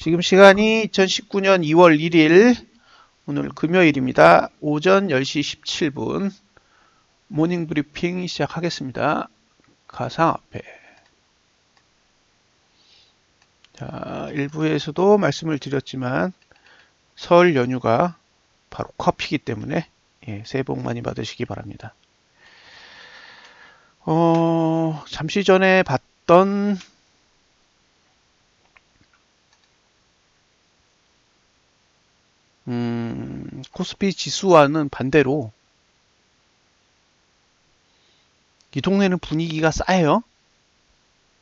지금 시간이 2019년 2월 1일 오늘 금요일입니다. 오전 10시 17분 모닝 브리핑 시작하겠습니다. 가상화폐. 자, 일부에서도 말씀을 드렸지만 설 연휴가 바로 커피이기 때문에 새해 복 많이 받으시기 바랍니다. 잠시 전에 봤던 코스피 지수와는 반대로 이 동네는 분위기가 싸요.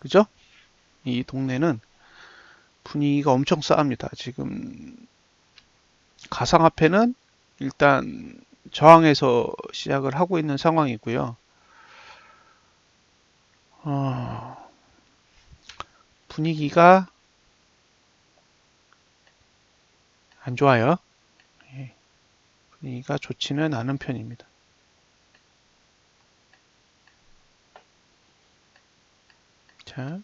그죠? 이 동네는 분위기가 엄청 싸합니다. 지금 가상화폐는 일단 저항에서 시작을 하고 있는 상황이고요. 분위기가 안 좋아요. 분위기가 좋지는 않은 편입니다. 자,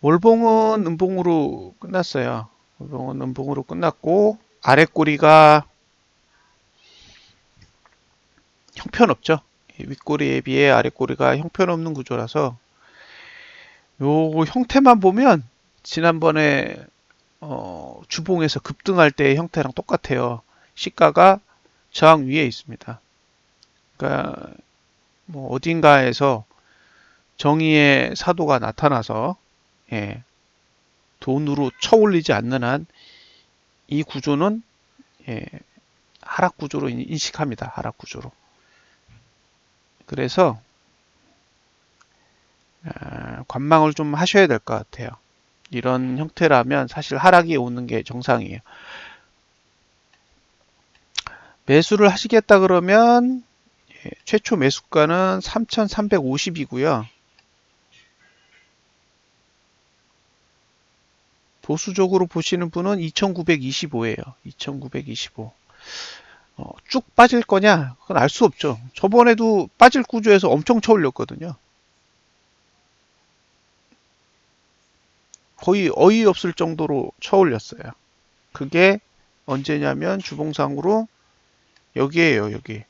월봉은 음봉으로 끝났어요. 월봉은 음봉으로 끝났고 아래 꼬리가 형편없죠. 윗꼬리에 비해 아래 꼬리가 형편없는 구조라서 요 형태만 보면 지난번에 주봉에서 급등할 때의 형태랑 똑같아요. 시가가 저항 위에 있습니다. 그러니까 뭐 어딘가에서 정의의 사도가 나타나서 돈으로 쳐올리지 않는 한 이 구조는 하락 구조로 인식합니다. 하락 구조로. 그래서 관망을 좀 하셔야 될 것 같아요. 이런 형태라면 사실 하락이 오는 게 정상이에요. 매수를 하시겠다 그러면 최초 매수가는 3,350이고요. 보수적으로 보시는 분은 2,925예요. 2,925. 쭉 빠질 거냐? 그건 알 수 없죠. 저번에도 빠질 구조에서 엄청 쳐올렸거든요. 거의 어이없을 정도로 쳐올렸어요. 그게 언제냐면 주봉상으로 여기에요, 여기.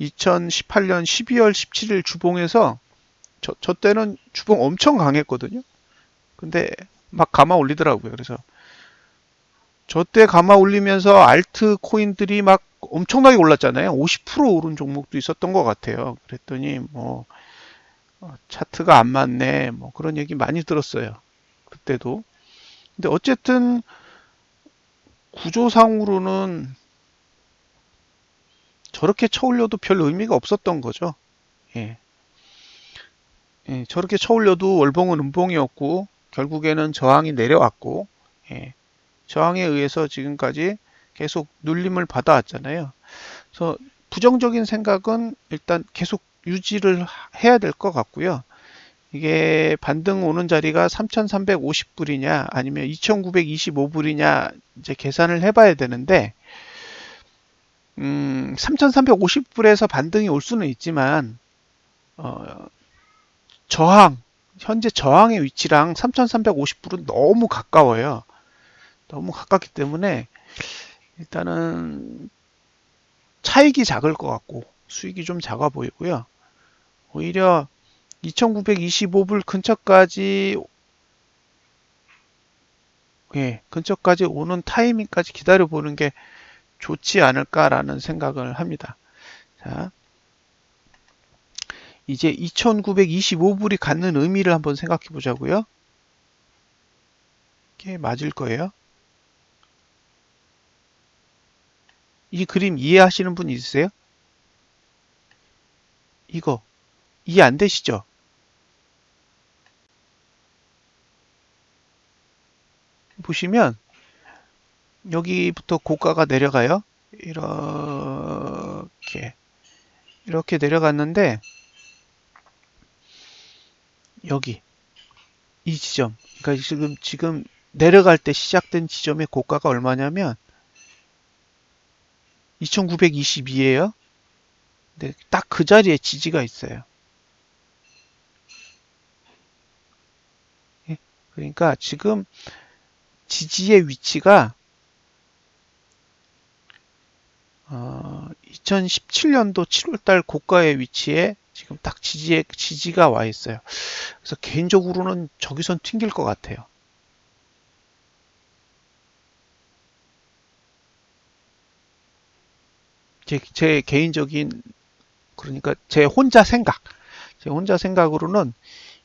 2018년 12월 17일 주봉에서 저 때는 주봉 엄청 강했거든요. 근데 막 감아 올리더라고요. 그래서 저 때 감아 올리면서 알트 코인들이 막 엄청나게 올랐잖아요. 50% 오른 종목도 있었던 것 같아요. 그랬더니 뭐 차트가 안 맞네, 뭐 그런 얘기 많이 들었어요. 그때도. 근데 어쨌든 구조상으로는 저렇게 쳐올려도 별 의미가 없었던 거죠. 예. 저렇게 쳐올려도 월봉은 음봉이었고 결국에는 저항이 내려왔고 저항에 의해서 지금까지 계속 눌림을 받아왔잖아요. 그래서 부정적인 생각은 일단 계속 유지를 해야 될 것 같고요. 이게 반등 오는 자리가 3,350불이냐 아니면 2,925불이냐 이제 계산을 해봐야 되는데 3,350불에서 반등이 올 수는 있지만 저항 현재 저항의 위치랑 3,350불은 너무 가까워요. 너무 가깝기 때문에 일단은 차익이 작을 것 같고 수익이 좀 작아 보이고요. 오히려 2,925불 근처까지 오는 타이밍까지 기다려 보는 게 좋지 않을까라는 생각을 합니다. 자, 이제 2,925불이 갖는 의미를 한번 생각해 보자고요. 이게 맞을 거예요. 이 그림 이해하시는 분 있으세요? 이거 이해 안 되시죠? 보시면 여기부터 고가가 내려가요. 이렇게 내려갔는데 여기 이 지점, 그러니까 지금 내려갈 때 시작된 지점의 고가가 얼마냐면 2,922예요. 근데 딱 그 자리에 지지가 있어요. 그러니까 지금 지지의 위치가 2017년도 7월달 고가의 위치에 지금 딱 지지가 와 있어요. 그래서 개인적으로는 저기선 튕길 것 같아요. 제 개인적인, 그러니까 제 혼자 생각으로는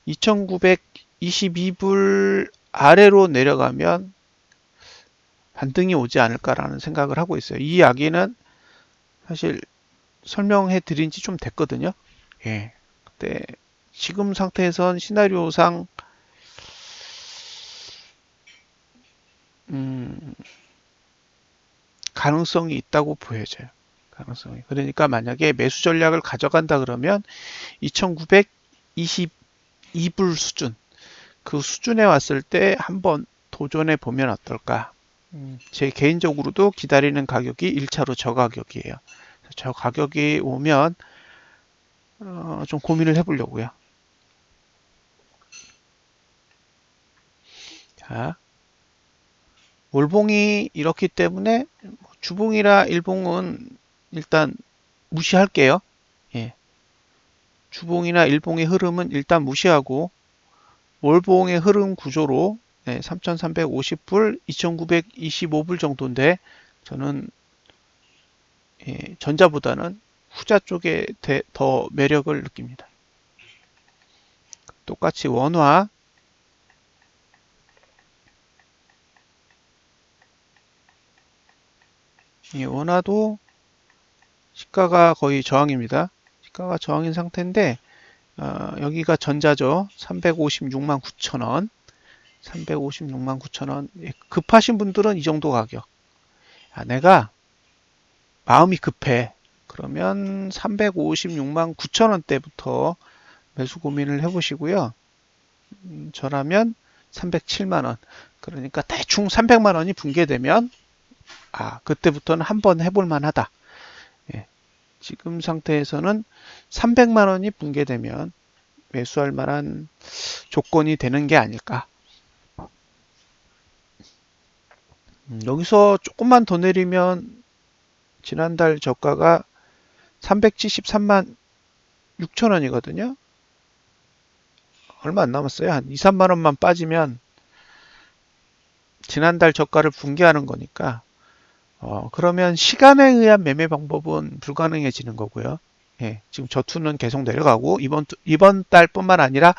2922불 아래로 내려가면 반등이 오지 않을까라는 생각을 하고 있어요. 이 이야기는 사실 설명해 드린 지 좀 됐거든요. 예. 근데 지금 상태에선 시나리오상 음, 가능성이 있다고 보여져요. 가능성이. 그러니까 만약에 매수 전략을 가져간다 그러면 2922불 수준, 그 수준에 왔을 때 한번 도전해 보면 어떨까? 제 개인적으로도 기다리는 가격이 1차로 저 가격이에요. 저 가격이 오면 좀 고민을 해보려고요. 자, 월봉이 이렇기 때문에 주봉이라 일봉은 일단 무시할게요. 예, 주봉이나 일봉의 흐름은 일단 무시하고 월봉의 흐름 구조로 3,350불, 2,925불 정도인데 저는 전자보다는 후자 쪽에 더 매력을 느낍니다. 똑같이 원화, 원화도 시가가 거의 저항입니다. 시가가 저항인 상태인데 여기가 전자죠. 356만 9천원. 356만 9천원. 급하신 분들은 이 정도 가격. 내가 마음이 급해. 그러면 356만 9천원대부터 매수 고민을 해보시고요. 저라면 307만원. 그러니까 대충 300만원이 붕괴되면 그때부터는 한번 해볼 만하다. 예, 지금 상태에서는 300만원이 붕괴되면 매수할 만한 조건이 되는 게 아닐까. 여기서 조금만 더 내리면 지난달 저가가 373만 6천원이거든요. 얼마 안 남았어요. 한 2, 3만 원만 빠지면 지난달 저가를 붕괴하는 거니까 그러면 시간에 의한 매매 방법은 불가능해지는 거고요. 예, 지금 저투는 계속 내려가고 이번 달뿐만 아니라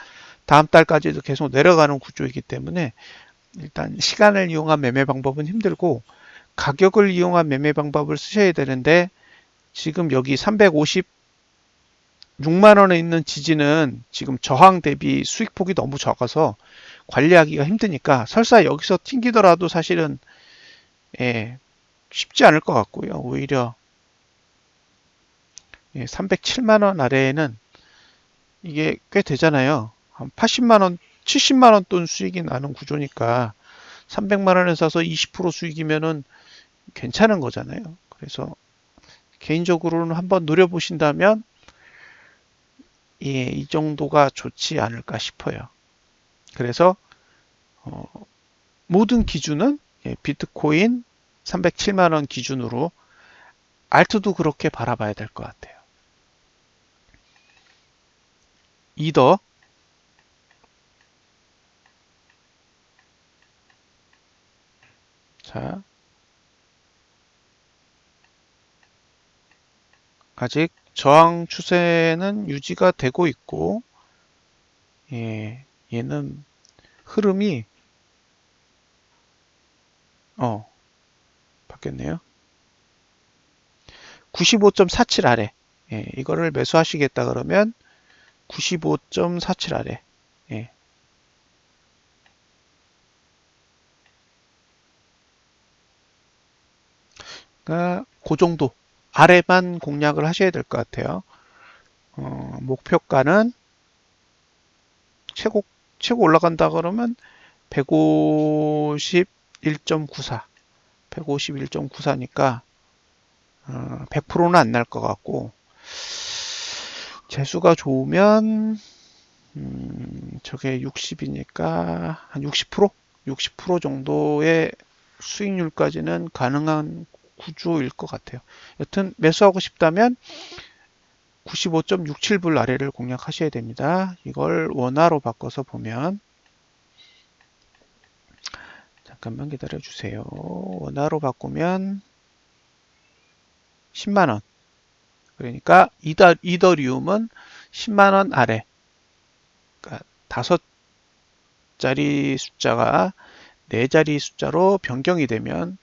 다음 달까지도 계속 내려가는 구조이기 때문에 일단 시간을 이용한 매매 방법은 힘들고 가격을 이용한 매매 방법을 쓰셔야 되는데 지금 여기 356만 원에 있는 지지는 지금 저항 대비 수익폭이 너무 적어서 관리하기가 힘드니까 설사 여기서 튕기더라도 사실은 예, 쉽지 않을 것 같고요. 오히려 307만 원 아래에는 이게 꽤 되잖아요. 한 80만 원, 70만 원 돈 수익이 나는 구조니까 300만 원에 사서 20% 수익이면은 괜찮은 거잖아요. 그래서 개인적으로는 한번 노려보신다면 이 정도가 좋지 않을까 싶어요. 그래서 어, 모든 기준은 비트코인 307만 원 기준으로 알트도 그렇게 바라봐야 될 것 같아요. 이더 자 아직 저항 추세는 유지가 되고 있고 얘는 흐름이 바뀌었네요. 95.47 아래 이거를 매수하시겠다 그러면 95.47 아래 그러니까 그 정도 아래만 공략을 하셔야 될 것 같아요. 목표가는 최고 올라간다 그러면 151.94 151.94니까 100%는 안 날 것 같고 재수가 좋으면 저게 60이니까 한 60%? 60% 정도의 수익률까지는 가능한 구조일 것 같아요. 여튼 매수하고 싶다면 95.67불 아래를 공략하셔야 됩니다. 이걸 원화로 바꿔서 보면 잠깐만 기다려 주세요. 원화로 바꾸면 10만원. 그러니까 이더리움은 10만원 아래. 그러니까 5자리 숫자가 4자리 숫자로 변경이 되면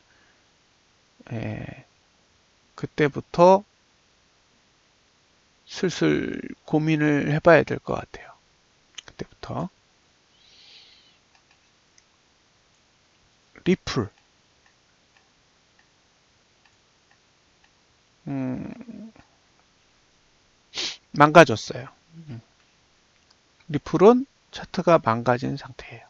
그때부터 슬슬 고민을 해봐야 될 것 같아요. 그때부터. 리플. 망가졌어요. 리플은 차트가 망가진 상태예요.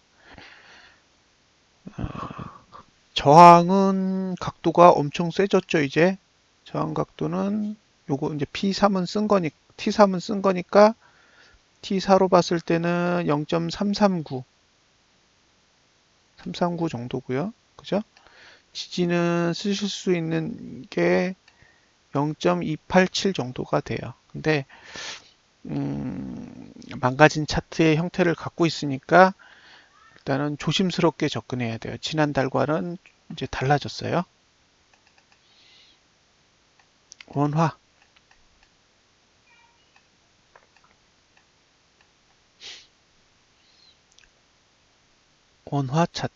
저항은 각도가 엄청 세졌죠, 이제. 저항 각도는 요거 이제 P3은 쓴 거니, T3은 쓴 거니까 T4로 봤을 때는 0.339, 339 정도고요. 그죠? 지지는 쓰실 수 있는 게 0.287 정도가 돼요. 근데 망가진 차트의 형태를 갖고 있으니까 일단은 조심스럽게 접근해야 돼요. 지난달과는 이제 달라졌어요. 원화. 원화 차트.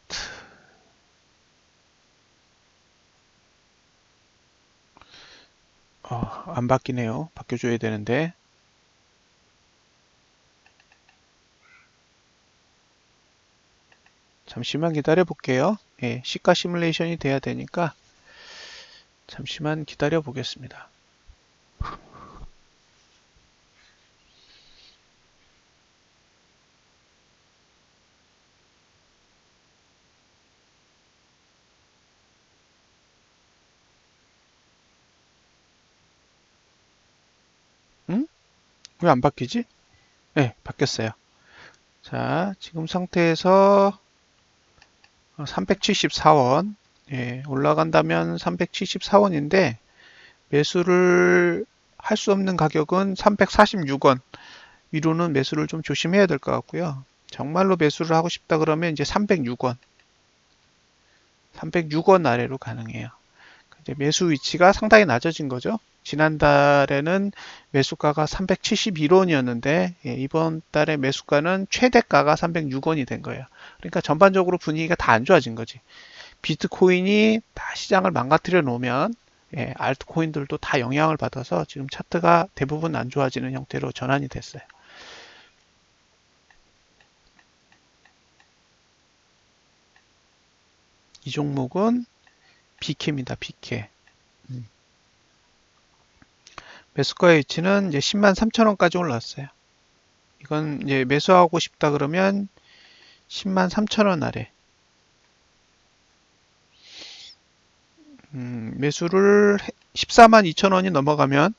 안 바뀌네요. 바뀌어줘야 되는데. 잠시만 기다려 볼게요. 예, 시가 시뮬레이션이 돼야 되니까 잠시만 기다려 보겠습니다. 응? 왜 안 바뀌지? 네, 바뀌었어요. 자, 지금 상태에서 374원. 예, 올라간다면 374원인데 매수를 할 수 없는 가격은 346원. 위로는 매수를 좀 조심해야 될 것 같고요. 정말로 매수를 하고 싶다 그러면 이제 306원. 306원 아래로 가능해요. 이제 매수 위치가 상당히 낮아진 거죠. 지난달에는 매수가가 371원이었는데 이번 달에 매수가는 최대가가 306원이 된 거예요. 그러니까 전반적으로 분위기가 다 안 좋아진 거지. 비트코인이 다 시장을 망가뜨려 놓으면 알트코인들도 다 영향을 받아서 지금 차트가 대부분 안 좋아지는 형태로 전환이 됐어요. 이 종목은 BK입니다. BK. 매수가의 위치는 이제 10만 3천 원까지 올랐어요. 이건 이제 매수하고 싶다 그러면 10만 3천 원 아래. 매수를 14만 2천 원이 넘어가면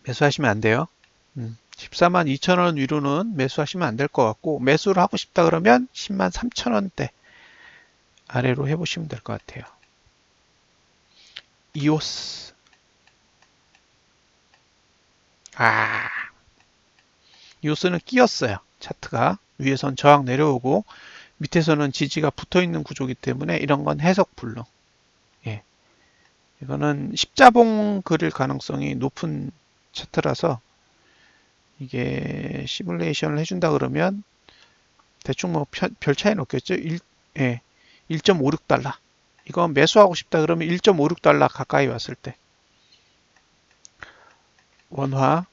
매수하시면 안 돼요. 14만 2천 원 위로는 매수하시면 안 될 것 같고 매수를 하고 싶다 그러면 10만 3천 원대 아래로 해보시면 될 것 같아요. 이오스. 아, 이오스는 끼었어요. 차트가 위에선 저항 내려오고 밑에서는 지지가 붙어 있는 구조이기 때문에 이런 건 해석 불능. 예, 이거는 십자봉 그릴 가능성이 높은 차트라서 이게 시뮬레이션을 해준다 그러면 대충 뭐 별 차이는 없겠죠. 1.56달러. 이건 매수하고 싶다 그러면 1.56달러 가까이 왔을 때 원화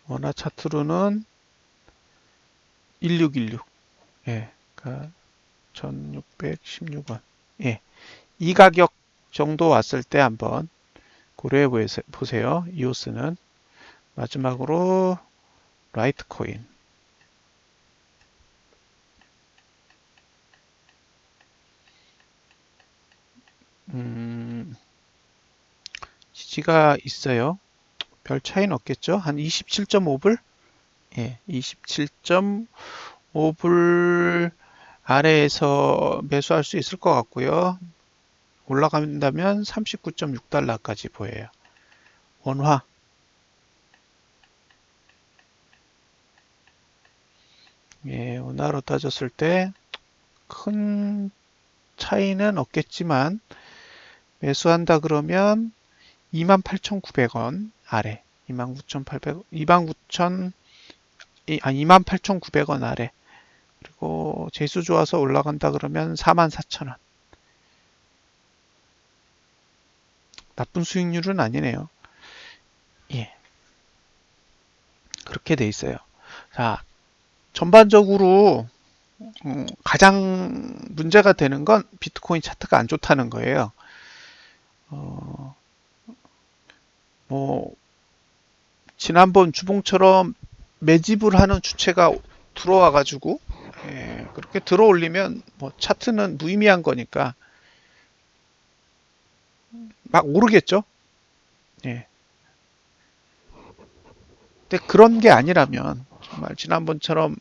원화 차트로는 1616. 예. 그러니까 1616원. 예. 이 가격 정도 왔을 때 한번 고려해 보세요. 이오스는 마지막으로 라이트코인. 지지가 있어요. 별 차이는 없겠죠? 한 27.5불? 예, 27.5불 아래에서 매수할 수 있을 것 같고요. 올라간다면 39.6달러까지 보여요. 원화. 예, 원화로 따졌을 때 큰 차이는 없겠지만 매수한다 그러면 28,900원 아래, 29,800원, 29,000, 28,900원 아래. 그리고 재수 좋아서 올라간다 그러면 44,000원. 나쁜 수익률은 아니네요. 예, 그렇게 돼 있어요. 자, 전반적으로 가장 문제가 되는 건 비트코인 차트가 안 좋다는 거예요. 어, 뭐 지난번 주봉처럼 매집을 하는 주체가 들어와가지고 예, 그렇게 들어올리면 뭐 차트는 무의미한 거니까 막 오르겠죠. 예. 근데 그런 게 아니라면 정말 지난번처럼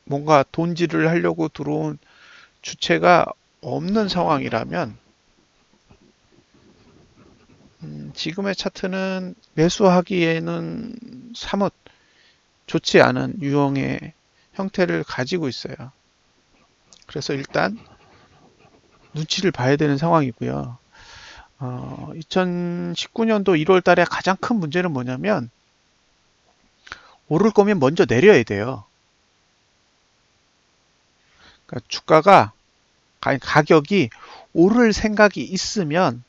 뭔가 돈질을 하려고 들어온 주체가 없는 상황이라면 지금의 차트는 매수하기에는 사뭇 좋지 않은 유형의 형태를 가지고 있어요. 그래서 일단 눈치를 봐야 되는 상황이고요. 2019년도 1월 달에 가장 큰 문제는 뭐냐면 오를 거면 먼저 내려야 돼요. 그러니까 주가가 가격이 오를 생각이 있으면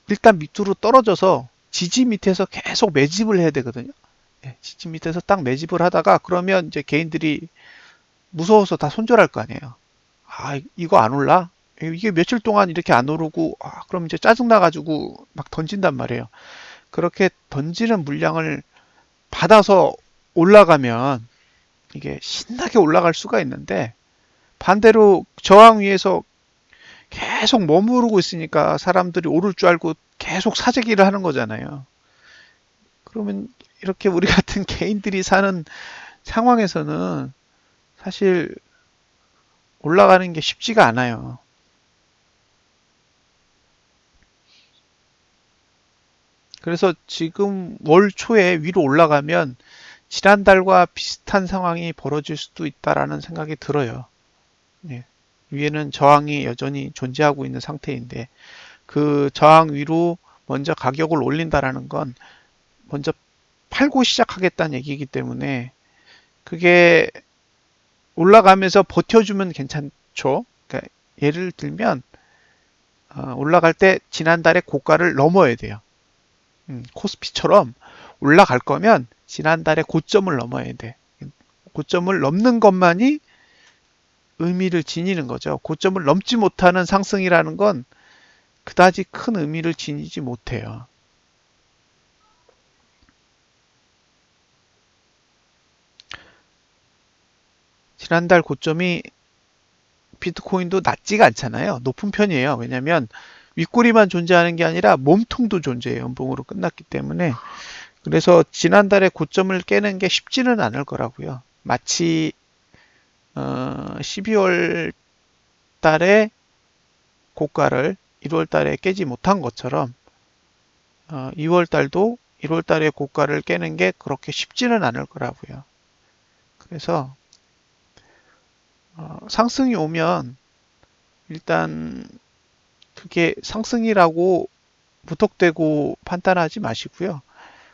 일단 밑으로 떨어져서 지지 밑에서 계속 매집을 해야 되거든요. 예, 지지 밑에서 딱 매집을 하다가 그러면 이제 개인들이 무서워서 다 손절할 거 아니에요. 아, 이거 안 올라? 이게 며칠 동안 이렇게 안 오르고, 그럼 이제 짜증나가지고 막 던진단 말이에요. 그렇게 던지는 물량을 받아서 올라가면 이게 신나게 올라갈 수가 있는데 반대로 저항 위에서 계속 머무르고 있으니까 사람들이 오를 줄 알고 계속 사재기를 하는 거잖아요. 그러면 이렇게 우리 같은 개인들이 사는 상황에서는 사실 올라가는 게 쉽지가 않아요. 그래서 지금 월 초에 위로 올라가면 지난달과 비슷한 상황이 벌어질 수도 있다라는 생각이 들어요. 예. 위에는 저항이 여전히 존재하고 있는 상태인데 그 저항 위로 먼저 가격을 올린다라는 건 먼저 팔고 시작하겠다는 얘기이기 때문에 그게 올라가면서 버텨주면 괜찮죠. 그러니까 예를 들면 올라갈 때 지난달에 고가를 넘어야 돼요. 코스피처럼 올라갈 거면 지난달에 고점을 넘어야 돼. 고점을 넘는 것만이 의미를 지니는 거죠. 고점을 넘지 못하는 상승이라는 건 그다지 큰 의미를 지니지 못해요. 지난달 고점이 비트코인도 낮지가 않잖아요. 높은 편이에요. 왜냐하면 윗꼬리만 존재하는 게 아니라 몸통도 존재해요. 연봉으로 끝났기 때문에. 그래서 지난달에 고점을 깨는 게 쉽지는 않을 거라고요. 마치 12월 달에 고가를 1월 달에 깨지 못한 것처럼 2월 달도 1월 달에 고가를 깨는 게 그렇게 쉽지는 않을 거라고요. 그래서 상승이 오면 일단 그게 상승이라고 무턱대고 판단하지 마시고요.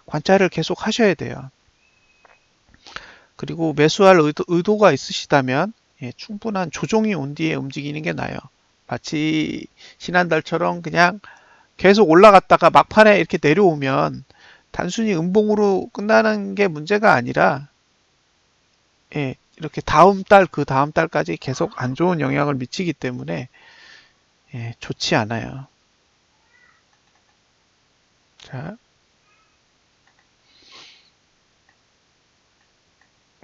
관찰을 계속 하셔야 돼요. 그리고 매수할 의도가 있으시다면 충분한 조정이 온 뒤에 움직이는 게 나아요. 마치 지난달처럼 그냥 계속 올라갔다가 막판에 이렇게 내려오면 단순히 음봉으로 끝나는 게 문제가 아니라 이렇게 다음 달, 그 다음 달까지 계속 안 좋은 영향을 미치기 때문에 좋지 않아요. 자,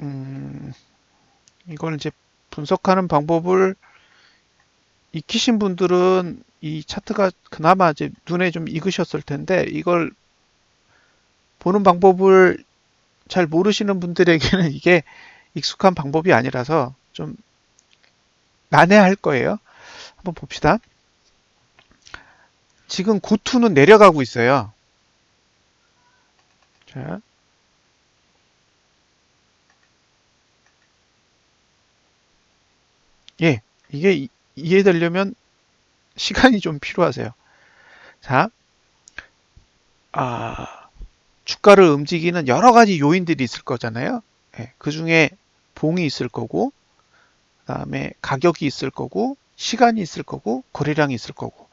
음, 이걸 이제 분석하는 방법을 익히신 분들은 이 차트가 그나마 이제 눈에 좀 익으셨을 텐데 이걸 보는 방법을 잘 모르시는 분들에게는 이게 익숙한 방법이 아니라서 좀 난해할 거예요. 한번 봅시다. 지금 고투는 내려가고 있어요. 자, 예, 이게 이해되려면 시간이 좀 필요하세요. 자, 아, 주가를 움직이는 여러 가지 요인들이 있을 거잖아요. 예, 그 중에 봉이 있을 거고, 그다음에 가격이 있을 거고, 시간이 있을 거고, 거래량이 있을 거고.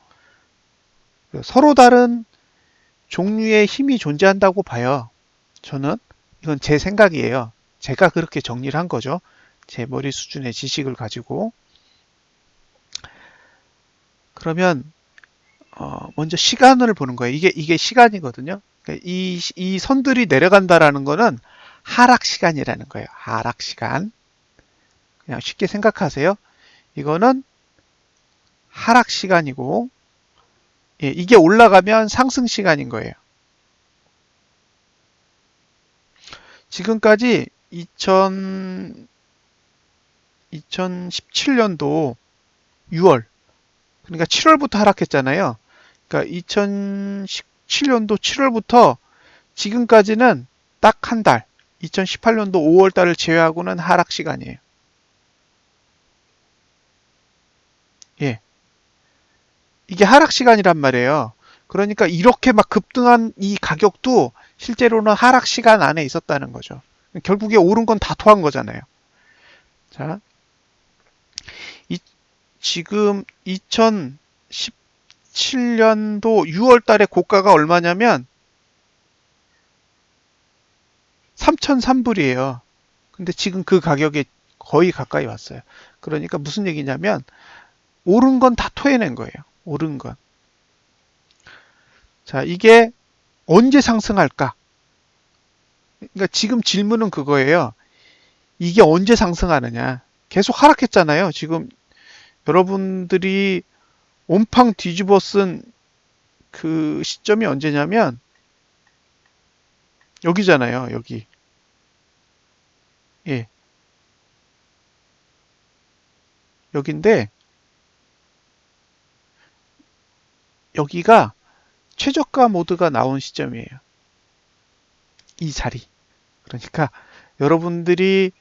서로 다른 종류의 힘이 존재한다고 봐요. 저는 이건 제 생각이에요. 제가 그렇게 정리를 한 거죠. 제 머리 수준의 지식을 가지고. 그러면 먼저 시간을 보는 거예요. 이게 시간이거든요. 그러니까 이 선들이 내려간다라는 거는 하락 시간이라는 거예요. 하락 시간. 그냥 쉽게 생각하세요. 이거는 하락 시간이고, 예, 이게 올라가면 상승 시간인 거예요. 지금까지 2017년도 6월, 그러니까 7월부터 하락했잖아요. 그러니까 2017년도 7월부터 지금까지는 딱 한 달, 2018년도 5월 달을 제외하고는 하락 시간이에요. 예. 이게 하락 시간이란 말이에요. 그러니까 이렇게 막 급등한 이 가격도 실제로는 하락 시간 안에 있었다는 거죠. 결국에 오른 건 다 토한 거잖아요. 자, 지금 2017년도 6월 달에 고가가 얼마냐면 3,003불이에요. 근데 지금 그 가격에 거의 가까이 왔어요. 그러니까 무슨 얘기냐면 오른 건 다 토해낸 거예요. 오른 건. 자, 이게 언제 상승할까? 그러니까 지금 질문은 그거예요. 이게 언제 상승하느냐? 계속 하락했잖아요. 지금 여러분들이 온팡 뒤집어 쓴 그 시점이 언제냐면 여기잖아요. 여기. 예. 여긴데 여기가 최저가 모드가 나온 시점이에요. 이 자리. 그러니까 여러분들이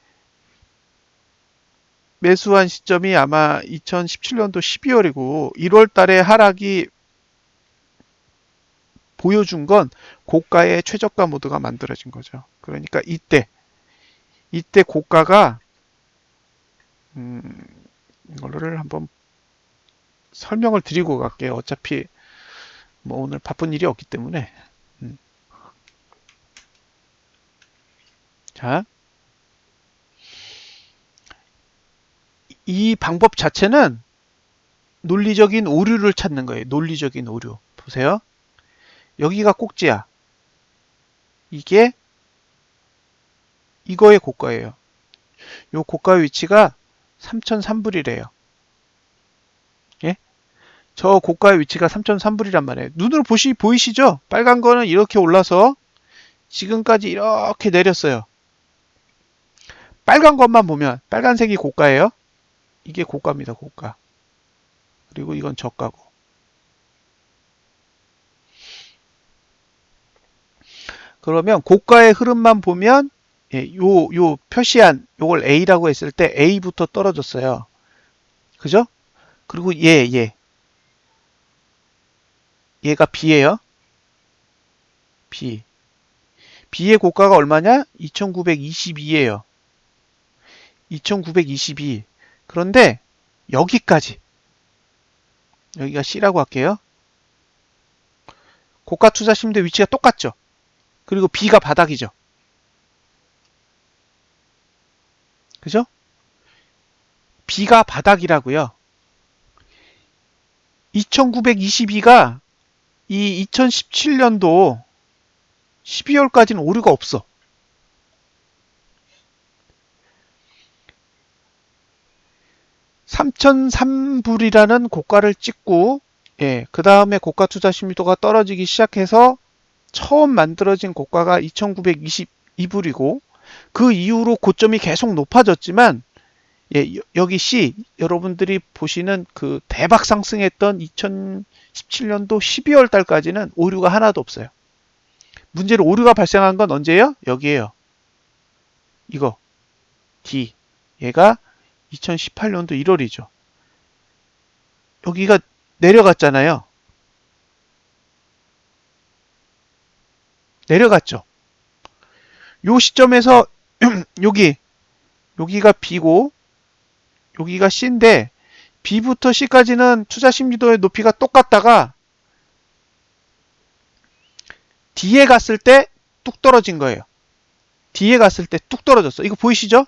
매수한 시점이 아마 2017년도 12월이고 1월 달에 하락이 보여준 건 고가의 최저가 모드가 만들어진 거죠. 그러니까 이때 고가가 이거를 한번 설명을 드리고 갈게요. 어차피 뭐 오늘 바쁜 일이 없기 때문에. 음. 자, 이 방법 자체는 논리적인 오류를 찾는 거예요. 논리적인 오류. 보세요. 여기가 꼭지야. 이게 이거의 고가예요. 요 고가 위치가 3003불이래요. 예? 저 고가의 위치가 3003불이란 말이에요. 눈으로 보이시죠? 빨간 거는 이렇게 올라서 지금까지 이렇게 내렸어요. 빨간 것만 보면 빨간색이 고가예요. 이게 고가입니다. 고가. 그리고 이건 저가고. 그러면 고가의 흐름만 보면 예, 요 표시한 요걸 A라고 했을 때 A부터 떨어졌어요. 그죠? 그리고 얘가 B예요. B. B의 고가가 얼마냐? 2922예요. 2922. 그런데 여기까지. 여기가 C라고 할게요. 고가 투자 심대 위치가 똑같죠? 그리고 B가 바닥이죠. 그죠? B가 바닥이라고요. 2922가 이 2017년도 12월까지는 오류가 없어. 3003불이라는 고가를 찍고 예, 그 다음에 고가 투자 심리도가 떨어지기 시작해서 처음 만들어진 고가가 2,922불이고 그 이후로 고점이 계속 높아졌지만 예, 여기 C 여러분들이 보시는 그 대박 상승했던 2017년도 12월 달까지는 오류가 하나도 없어요. 문제로 오류가 발생한 건 언제예요? 여기에요. 이거 D 얘가 2018년도 1월이죠. 여기가 내려갔잖아요. 내려갔죠. 요 시점에서 여기가 B고 여기가 C인데 B부터 C까지는 투자 심리도의 높이가 똑같다가 D에 갔을 때 뚝 떨어진 거예요. D에 갔을 때 뚝 떨어졌어. 이거 보이시죠?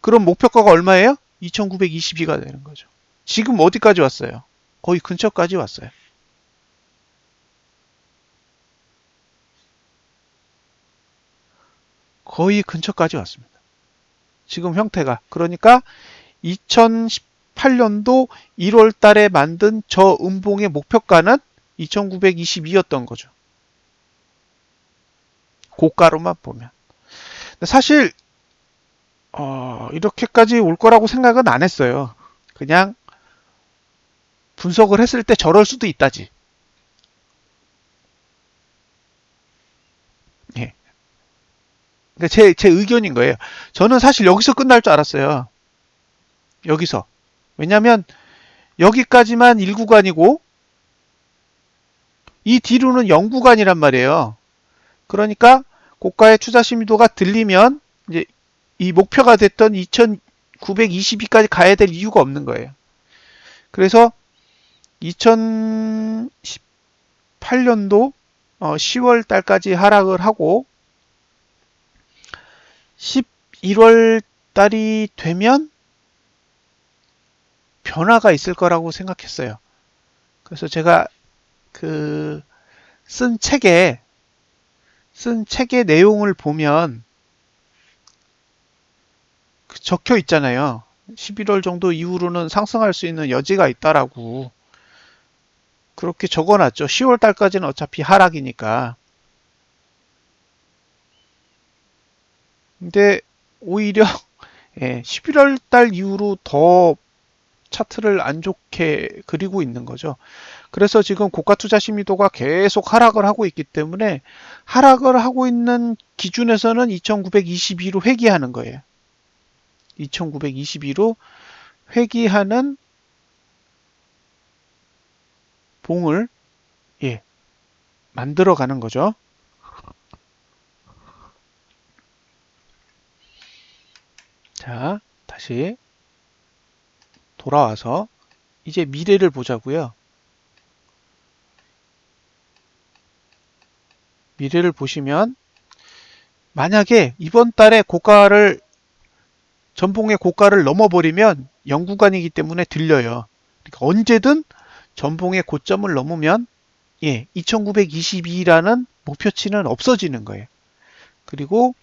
그럼 목표가가 얼마예요? 2,922가 되는 거죠. 지금 어디까지 왔어요? 거의 근처까지 왔어요. 거의 근처까지 왔습니다. 지금 형태가. 그러니까 2018년도 1월 달에 만든 저 음봉의 목표가는 2,922였던 거죠. 고가로만 보면. 사실 이렇게까지 올 거라고 생각은 안 했어요. 그냥 분석을 했을 때 저럴 수도 있다지. 예. 그러니까 제 의견인 거예요. 저는 사실 여기서 끝날 줄 알았어요. 여기서. 왜냐면 여기까지만 1구간이고 이 뒤로는 0구간이란 말이에요. 그러니까 고가의 투자 심리도가 들리면 이제 이 목표가 됐던 2,922까지 가야 될 이유가 없는 거예요. 그래서 2018년도 10월 달까지 하락을 하고 11월 달이 되면 변화가 있을 거라고 생각했어요. 그래서 제가 쓴 책의 내용을 보면 적혀 있잖아요. 11월 정도 이후로는 상승할 수 있는 여지가 있다라고 그렇게 적어놨죠. 10월 달까지는 어차피 하락이니까. 근데 오히려 11월 달 이후로 더 차트를 안 좋게 그리고 있는 거죠. 그래서 지금 고가 투자 심리도가 계속 하락을 하고 있기 때문에 하락을 하고 있는 기준에서는 2,922로 회귀하는 거예요. 2,922로 회귀하는 봉을 만들어 가는 거죠. 자, 다시 돌아와서 이제 미래를 보자고요. 미래를 보시면 만약에 이번 달에 전봉의 고가를 넘어버리면 0구간이기 때문에 들려요. 그러니까 언제든 전봉의 고점을 넘으면 2,922라는 목표치는 없어지는 거예요. 그리고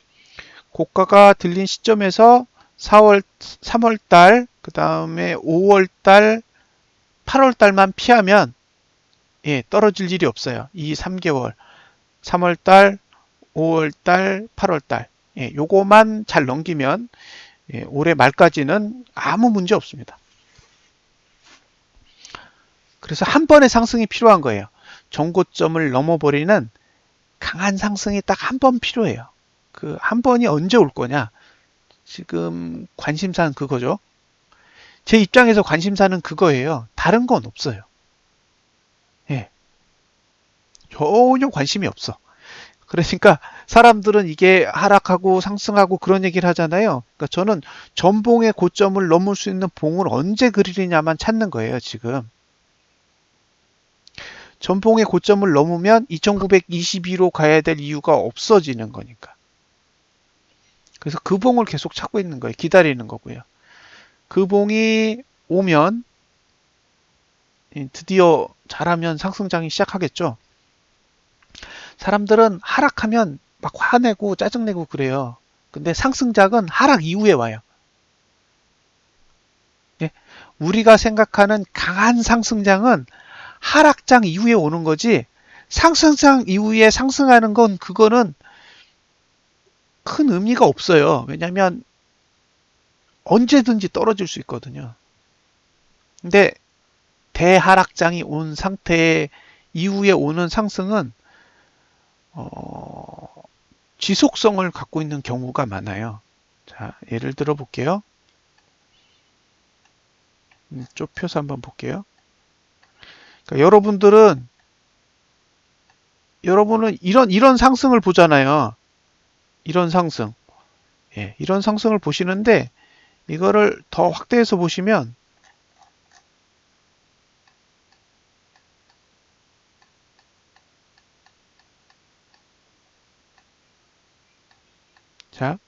고가가 들린 시점에서 3월달, 그 다음에 5월달, 8월달만 피하면 떨어질 일이 없어요. 이 3개월, 3월달, 5월달, 8월달 요거만 잘 넘기면 올해 말까지는 아무 문제 없습니다. 그래서 한 번의 상승이 필요한 거예요. 전고점을 넘어버리는 강한 상승이 딱 한 번 필요해요. 그 한 번이 언제 올 거냐? 지금 관심사는 그거죠. 제 입장에서 관심사는 그거예요. 다른 건 없어요. 전혀 관심이 없어. 그러니까 사람들은 이게 하락하고 상승하고 그런 얘기를 하잖아요. 그러니까 저는 전봉의 고점을 넘을 수 있는 봉을 언제 그리느냐만 찾는 거예요, 지금. 전봉의 고점을 넘으면 2,922로 가야 될 이유가 없어지는 거니까. 그래서 그 봉을 계속 찾고 있는 거예요. 기다리는 거고요. 그 봉이 오면 드디어 잘하면 상승장이 시작하겠죠. 사람들은 하락하면 막 화내고 짜증내고 그래요. 근데 상승작은 하락 이후에 와요. 우리가 생각하는 강한 상승장은 하락장 이후에 오는 거지, 상승장 이후에 상승하는 건 그거는 큰 의미가 없어요. 왜냐면 언제든지 떨어질 수 있거든요. 근데 대하락장이 온 상태 이후에 오는 상승은 지속성을 갖고 있는 경우가 많아요. 자, 예를 들어 볼게요. 좁혀서 한번 볼게요. 그러니까 여러분은 이런 상승을 보잖아요. 이런 상승. 예, 이런 상승을 보시는데 이거를 더 확대해서 보시면 자,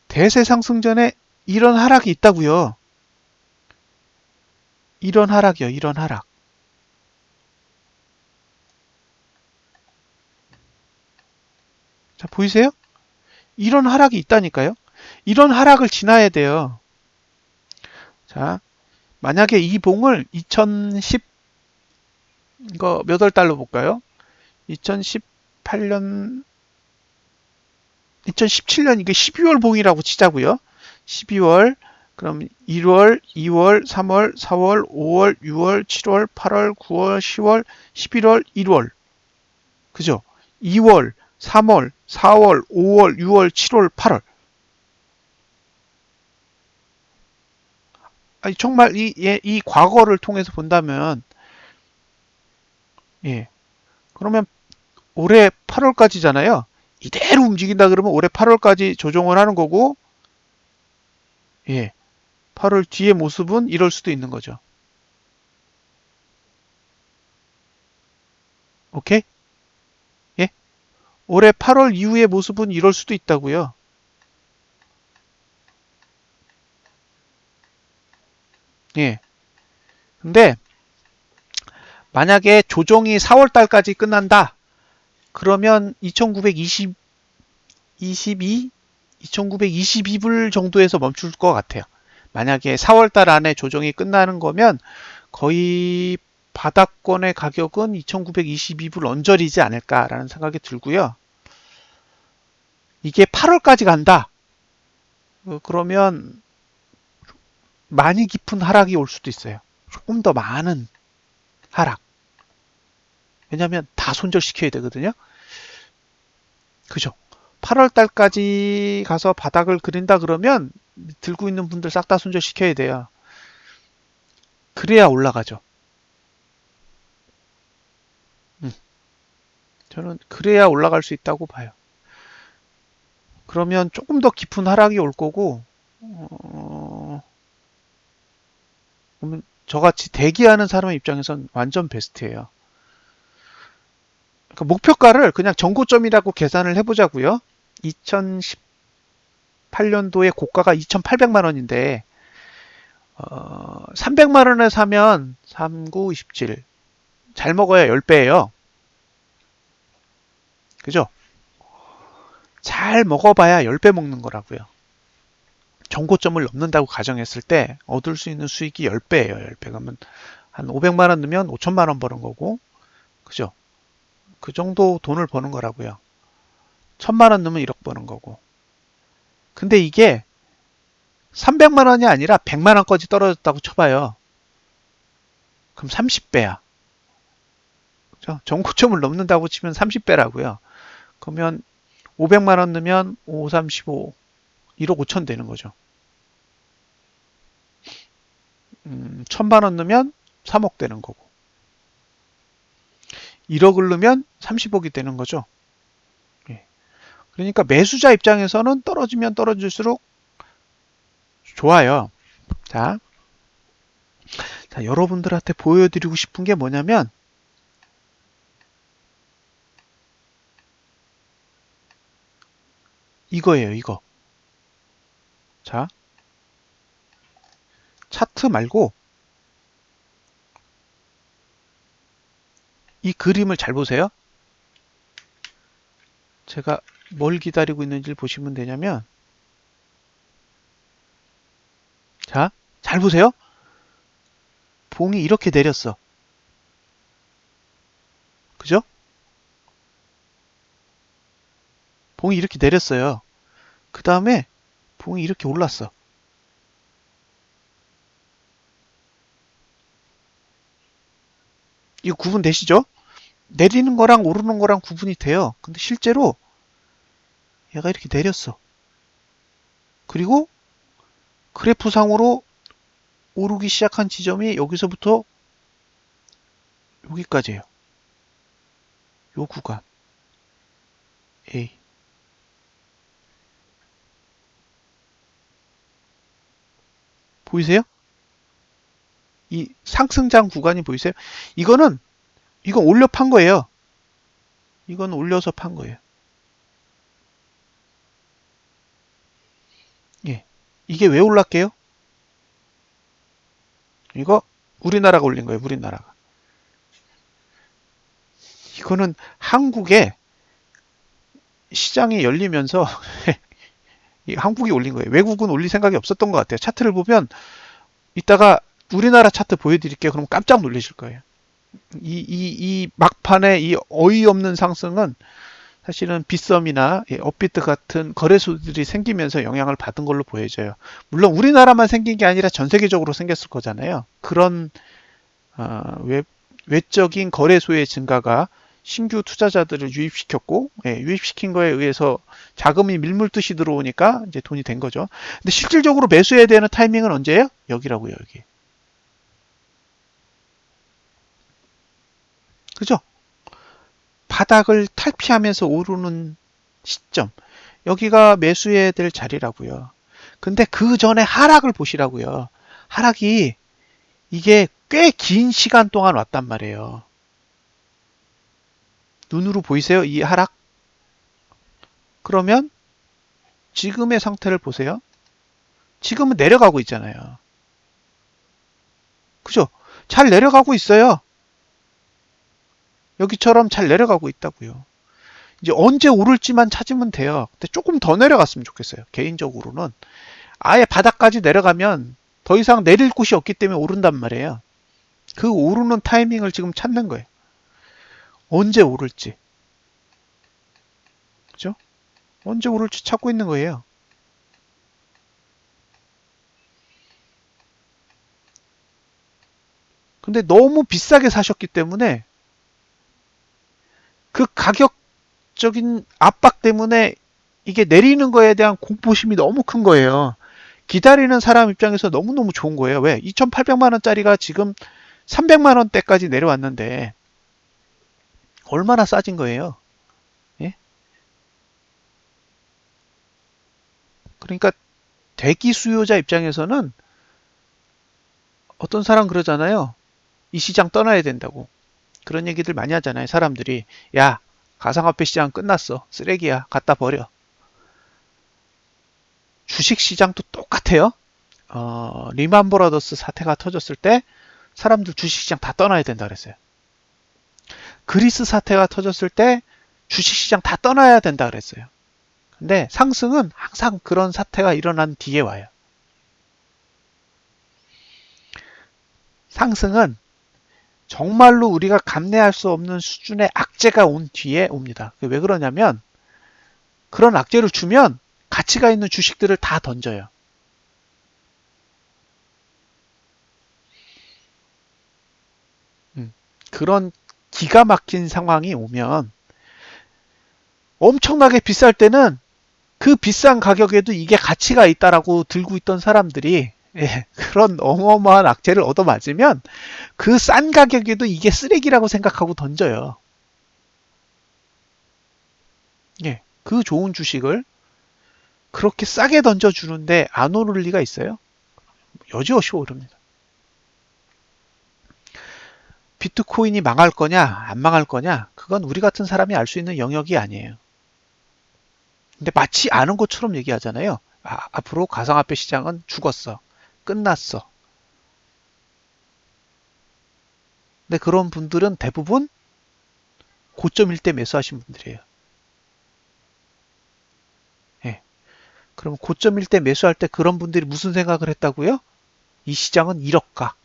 대세 상승 전에 이런 하락이 있다고요. 이런 하락이요. 이런 하락. 자, 보이세요? 이런 하락이 있다니까요. 이런 하락을 지나야 돼요. 자, 만약에 이 봉을 2010 이거 몇 월 달로 볼까요? 2018년 2017년 이게 12월 봉이라고 치자고요. 12월 그럼 1월, 2월, 3월, 4월, 5월, 6월, 7월, 8월, 9월, 10월, 11월, 1월. 그죠? 2월, 3월, 4월, 5월, 6월, 7월, 8월. 아니, 정말 이 과거를 통해서 본다면, 예. 그러면 올해 8월까지잖아요. 이대로 움직인다 그러면 올해 8월까지 조정을 하는 거고, 예. 8월 뒤의 모습은 이럴 수도 있는 거죠. 오케이? 예? 올해 8월 이후의 모습은 이럴 수도 있다고요. 예. 근데 만약에 조정이 4월 달까지 끝난다. 그러면 2922불 정도에서 멈출 것 같아요. 만약에 4월 달 안에 조정이 끝나는 거면 거의 바닥권의 가격은 2922불 언저리지 않을까라는 생각이 들고요. 이게 8월까지 간다. 그러면 많이 깊은 하락이 올 수도 있어요. 조금 더 많은 하락. 왜냐하면 다 손절시켜야 되거든요. 그죠? 8월 달까지 가서 바닥을 그린다 그러면 들고 있는 분들 싹 다 손절시켜야 돼요. 그래야 올라가죠. 저는 그래야 올라갈 수 있다고 봐요. 그러면 조금 더 깊은 하락이 올 거고, 그러면 저같이 대기하는 사람 입장에선 완전 베스트예요. 그러니까 목표가를 그냥 전고점이라고 계산을 해보자고요. 2018년도에 고가가 2,800만 원인데 300만 원에 사면 39, 27. 잘 먹어야 10배예요. 그죠? 잘 먹어봐야 10배 먹는 거라고요. 전고점을 넘는다고 가정했을 때 얻을 수 있는 수익이 10배예요. 10배. 그러면 한 500만 원 넣으면 5천만 원 버는 거고. 그죠? 그 정도 돈을 버는 거라고요. 1000만 원 넣으면 1억 버는 거고. 근데 이게 300만 원이 아니라 100만 원까지 떨어졌다고 쳐봐요. 그럼 30배야. 그죠? 전고점을 넘는다고 치면 30배라고요. 그러면 500만 원 넣으면 5, 3, 15, 1억 5천 되는 거죠. 1000만 원 넣으면 3억 되는 거고. 1억을 넣으면 30억이 되는 거죠. 예. 그러니까 매수자 입장에서는 떨어지면 떨어질수록 좋아요. 자, 여러분들한테 보여드리고 싶은 게 뭐냐면 이거예요, 이거. 자, 차트 말고 이 그림을 잘 보세요. 제가 뭘 기다리고 있는지 보시면 되냐면 자, 잘 보세요. 봉이 이렇게 내렸어. 그죠? 봉이 이렇게 내렸어요. 그 다음에 봉이 이렇게 올랐어. 이거 구분되시죠? 내리는 거랑 오르는 거랑 구분이 돼요. 근데 실제로 얘가 이렇게 내렸어. 그리고 그래프상으로 오르기 시작한 지점이 여기서부터 여기까지예요. 요 구간. A. 보이세요? 이 상승장 구간이 보이세요? 이건 올려 판 거예요. 이건 올려서 판 거예요. 예. 이게 왜 올랐게요? 이거 우리나라가 올린 거예요. 우리나라가. 이거는 한국에 시장이 열리면서 한국이 올린 거예요. 외국은 올릴 생각이 없었던 것 같아요. 차트를 보면 이따가 우리나라 차트 보여드릴게요. 그럼 깜짝 놀라실 거예요. 이 막판에 이 어이없는 상승은 사실은 빗썸이나 업비트 같은 거래소들이 생기면서 영향을 받은 걸로 보여져요. 물론 우리나라만 생긴 게 아니라 전 세계적으로 생겼을 거잖아요. 그런 외적인 거래소의 증가가 신규 투자자들을 유입시켰고, 유입시킨 거에 의해서 자금이 밀물듯이 들어오니까 이제 돈이 된 거죠. 근데 실질적으로 매수해야 되는 타이밍은 언제예요? 여기라고요, 여기. 그죠? 바닥을 탈피하면서 오르는 시점. 여기가 매수해야 될 자리라고요. 근데 그 전에 하락을 보시라고요. 하락이 이게 꽤 긴 시간 동안 왔단 말이에요. 눈으로 보이세요? 이 하락? 그러면 지금의 상태를 보세요. 지금은 내려가고 있잖아요. 그죠? 잘 내려가고 있어요. 여기처럼 잘 내려가고 있다고요. 이제 언제 오를지만 찾으면 돼요. 근데 조금 더 내려갔으면 좋겠어요. 개인적으로는. 아예 바닥까지 내려가면 더 이상 내릴 곳이 없기 때문에 오른단 말이에요. 그 오르는 타이밍을 지금 찾는 거예요. 언제 오를지. 그죠? 언제 오를지 찾고 있는 거예요. 근데 너무 비싸게 사셨기 때문에 그 가격적인 압박 때문에 이게 내리는 거에 대한 공포심이 너무 큰 거예요. 기다리는 사람 입장에서 너무너무 좋은 거예요. 왜? 2,800만 원짜리가 지금 300만 원대까지 내려왔는데 얼마나 싸진 거예요. 예? 그러니까 대기 수요자 입장에서는 어떤 사람 그러잖아요. 이 시장 떠나야 된다고. 그런 얘기들 많이 하잖아요. 사람들이. 야, 가상화폐 시장 끝났어. 쓰레기야. 갖다 버려. 주식 시장도 똑같아요. 리만 브라더스 사태가 터졌을 때 사람들 주식시장 다 떠나야 된다 그랬어요. 그리스 사태가 터졌을 때 주식시장 다 떠나야 된다 그랬어요. 근데 상승은 항상 그런 사태가 일어난 뒤에 와요. 상승은 정말로 우리가 감내할 수 없는 수준의 악재가 온 뒤에 옵니다. 왜 그러냐면 그런 악재를 주면 가치가 있는 주식들을 다 던져요. 그런 기가 막힌 상황이 오면 엄청나게 비쌀 때는 그 비싼 가격에도 이게 가치가 있다라고 들고 있던 사람들이 그런 어마어마한 악재를 얻어맞으면 그 싼 가격에도 이게 쓰레기라고 생각하고 던져요. 그 좋은 주식을 그렇게 싸게 던져주는데 안 오를 리가 있어요? 여지없이 오릅니다. 비트코인이 망할 거냐, 안 망할 거냐, 그건 우리 같은 사람이 알 수 있는 영역이 아니에요. 근데 마치 아는 것처럼 얘기하잖아요. 앞으로 가상화폐 시장은 죽었어. 끝났어. 근데 그런 분들은 대부분 고점일 때 매수하신 분들이에요. 예. 그럼 고점일 때 매수할 때 그런 분들이 무슨 생각을 했다고요? 이 시장은 이럴까?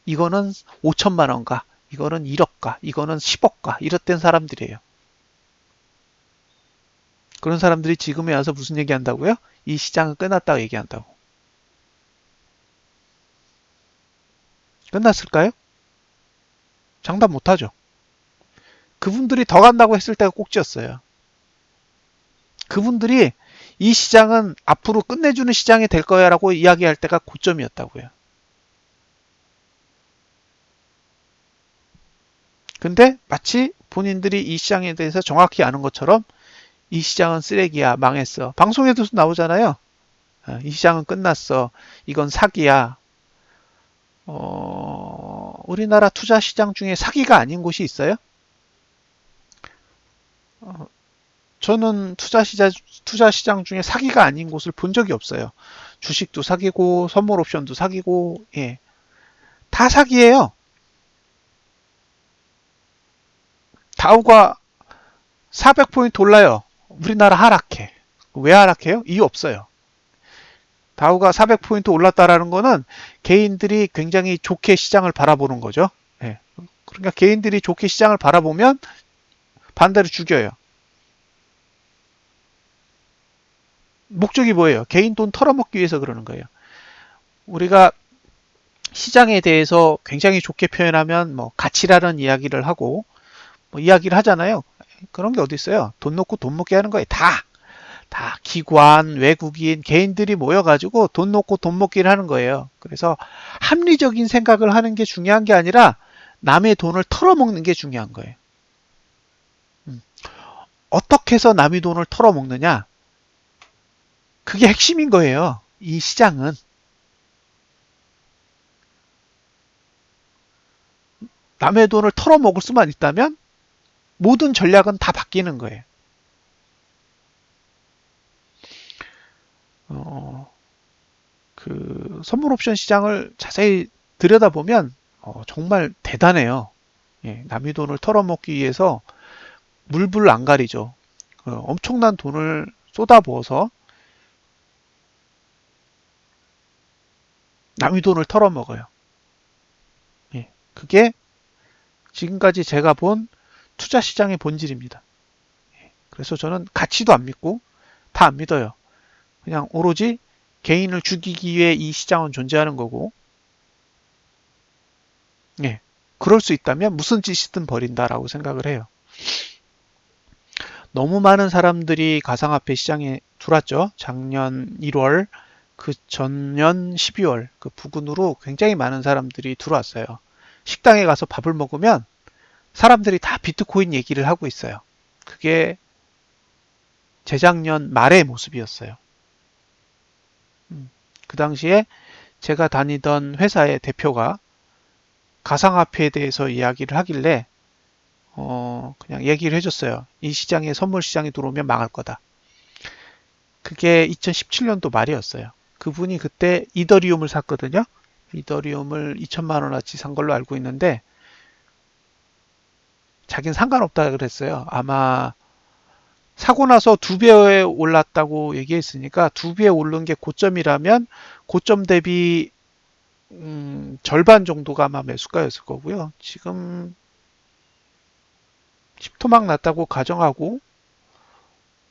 이거는 5천만 원가, 이거는 1억가, 이거는 10억가, 이렇던 사람들이에요. 그런 사람들이 지금에 와서 무슨 얘기 한다고요? 이 시장은 끝났다고 얘기한다고. 끝났을까요? 장담 못하죠. 그분들이 더 간다고 했을 때가 꼭지였어요. 그분들이 이 시장은 앞으로 끝내주는 시장이 될 거야라고 이야기할 때가 고점이었다고요. 근데 마치 본인들이 이 시장에 대해서 정확히 아는 것처럼 이 시장은 쓰레기야, 망했어. 방송에도 나오잖아요. 이 시장은 끝났어. 이건 사기야. 우리나라 투자 시장 중에 사기가 아닌 곳이 있어요? 어, 저는 투자 시장 중에 사기가 아닌 곳을 본 적이 없어요. 주식도 사기고, 선물 옵션도 사기고, 예. 다 사기예요. 다우가 400포인트 올라요. 우리나라 하락해. 왜 하락해요? 이유 없어요. 다우가 400포인트 올랐다라는 거는 개인들이 굉장히 좋게 시장을 바라보는 거죠. 예. 그러니까 개인들이 좋게 시장을 바라보면 반대로 죽여요. 목적이 뭐예요? 개인 돈 털어먹기 위해서 그러는 거예요. 우리가 시장에 대해서 굉장히 좋게 표현하면 뭐 가치라는 이야기를 하고 뭐 이야기를 하잖아요. 그런 게 어디 있어요? 돈 놓고 돈 먹게 하는 거예요. 다 기관, 외국인, 개인들이 모여가지고 돈 놓고 돈 먹기를 하는 거예요. 그래서 합리적인 생각을 하는 게 중요한 게 아니라 남의 돈을 털어먹는 게 중요한 거예요. 어떻게 해서 남의 돈을 털어먹느냐? 그게 핵심인 거예요. 이 시장은. 남의 돈을 털어먹을 수만 있다면 모든 전략은 다 바뀌는 거예요. 그 선물 옵션 시장을 자세히 들여다보면 정말 대단해요. 예, 남의 돈을 털어먹기 위해서 물불 안 가리죠. 엄청난 돈을 쏟아부어서 남의 돈을 털어먹어요. 예, 그게 지금까지 제가 본 투자 시장의 본질입니다. 그래서 저는 가치도 안 믿고 다 안 믿어요. 그냥 오로지 개인을 죽이기 위해 이 시장은 존재하는 거고, 예, 그럴 수 있다면 무슨 짓이든 벌인다라고 생각을 해요. 너무 많은 사람들이 가상화폐 시장에 들어왔죠. 작년 1월, 그 전년 12월, 그 부근으로 굉장히 많은 사람들이 들어왔어요. 식당에 가서 밥을 먹으면 사람들이 다 비트코인 얘기를 하고 있어요. 그게 재작년 말의 모습이었어요. 그 당시에 제가 다니던 회사의 대표가 가상화폐에 대해서 이야기를 하길래 그냥 얘기를 해줬어요. 이 시장에 선물 시장이 들어오면 망할 거다. 그게 2017년도 말이었어요. 그분이 그때 이더리움을 샀거든요. 이더리움을 2천만 원어치 산 걸로 알고 있는데 자기는 상관없다 그랬어요. 아마 사고 나서 두 배에 올랐다고 얘기했으니까 두 배에 오른 게 고점이라면 고점 대비 절반 정도가 아마 매수가였을 거고요. 지금 10토막 났다고 가정하고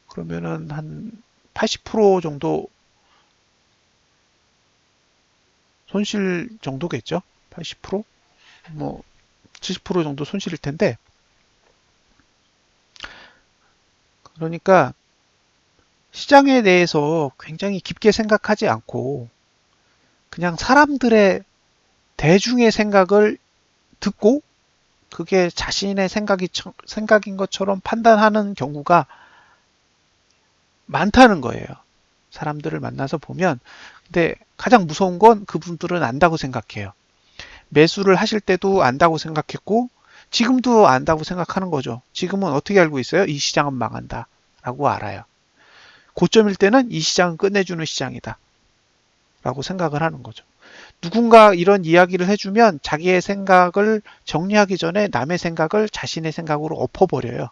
그러면은 한 80% 정도 손실 정도겠죠. 80%? 뭐 70% 정도 손실일 텐데 그러니까 시장에 대해서 굉장히 깊게 생각하지 않고 그냥 사람들의 대중의 생각을 듣고 그게 자신의 생각인 것처럼 판단하는 경우가 많다는 거예요. 사람들을 만나서 보면. 근데 가장 무서운 건 그분들은 안다고 생각해요. 매수를 하실 때도 안다고 생각했고 지금도 안다고 생각하는 거죠. 지금은 어떻게 알고 있어요? 이 시장은 망한다 라고 알아요. 고점일 때는 이 시장은 끝내주는 시장이다 라고 생각을 하는 거죠. 누군가 이런 이야기를 해주면 자기의 생각을 정리하기 전에 남의 생각을 자신의 생각으로 엎어버려요.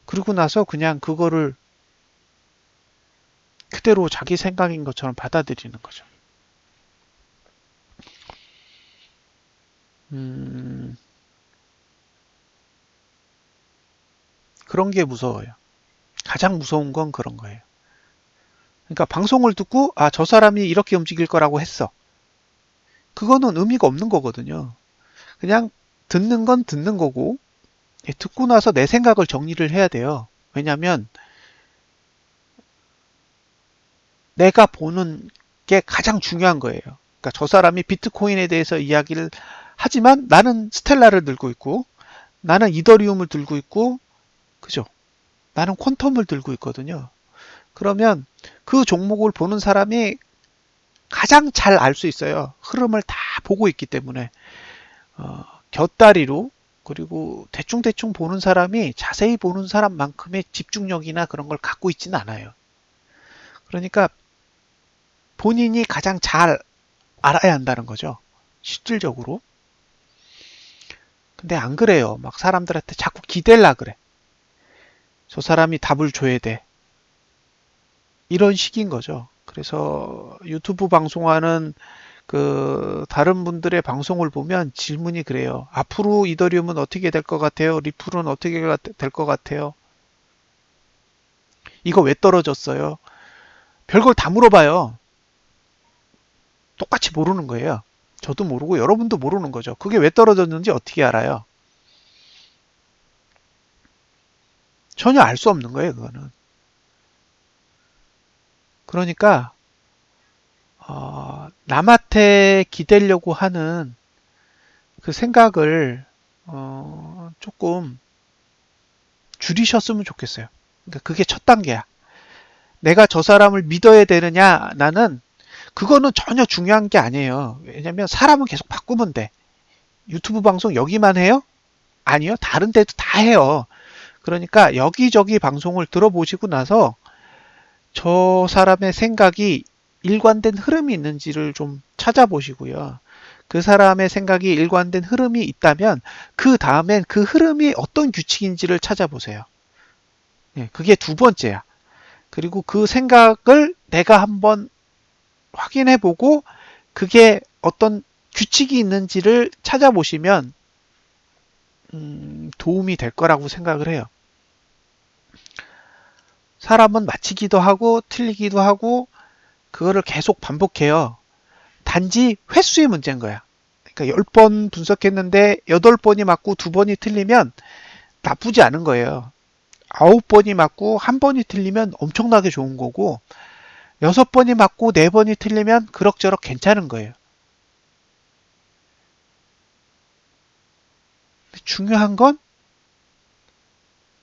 그러고 나서 그냥 그거를 그대로 자기 생각인 것처럼 받아들이는 거죠. 음, 그런 게 무서워요. 가장 무서운 건 그런 거예요. 그러니까 방송을 듣고 아, 저 사람이 이렇게 움직일 거라고 했어. 그거는 의미가 없는 거거든요. 그냥 듣는 건 듣는 거고 듣고 나서 내 생각을 정리를 해야 돼요. 왜냐하면 내가 보는 게 가장 중요한 거예요. 그러니까 저 사람이 비트코인에 대해서 이야기를 하지만 나는 스텔라를 들고 있고 나는 이더리움을 들고 있고 그죠? 나는 퀀텀을 들고 있거든요. 그러면 그 종목을 보는 사람이 가장 잘 알 수 있어요. 흐름을 다 보고 있기 때문에 곁다리로 그리고 대충대충 보는 사람이 자세히 보는 사람만큼의 집중력이나 그런 걸 갖고 있지는 않아요. 그러니까 본인이 가장 잘 알아야 한다는 거죠. 실질적으로. 근데 안 그래요. 막 사람들한테 자꾸 기댈라 그래. 저 사람이 답을 줘야 돼. 이런 식인 거죠. 그래서 유튜브 방송하는 그 다른 분들의 방송을 보면 질문이 그래요. 앞으로 이더리움은 어떻게 될 것 같아요? 리플은 어떻게 될 것 같아요? 이거 왜 떨어졌어요? 별걸 다 물어봐요. 똑같이 모르는 거예요. 저도 모르고 여러분도 모르는 거죠. 그게 왜 떨어졌는지 어떻게 알아요? 전혀 알 수 없는 거예요, 그거는. 그러니까 남한테 기대려고 하는 그 생각을 조금 줄이셨으면 좋겠어요. 그러니까 그게 첫 단계야. 내가 저 사람을 믿어야 되느냐? 나는 그거는 전혀 중요한 게 아니에요. 왜냐면 사람은 계속 바꾸면 돼. 유튜브 방송 여기만 해요? 아니요. 다른 데도 다 해요. 그러니까 여기저기 방송을 들어보시고 나서 저 사람의 생각이 일관된 흐름이 있는지를 좀 찾아보시고요. 그 사람의 생각이 일관된 흐름이 있다면 그 다음엔 그 흐름이 어떤 규칙인지를 찾아보세요. 예, 그게 두 번째야. 그리고 그 생각을 내가 한번 확인해보고 그게 어떤 규칙이 있는지를 찾아보시면 도움이 될 거라고 생각을 해요. 사람은 맞히기도 하고 틀리기도 하고 그거를 계속 반복해요. 단지 횟수의 문제인 거야. 그러니까 10번 분석했는데 8번이 맞고 2번이 틀리면 나쁘지 않은 거예요. 9번이 맞고 1번이 틀리면 엄청나게 좋은 거고 6번이 맞고 4번이 틀리면 그럭저럭 괜찮은 거예요. 중요한 건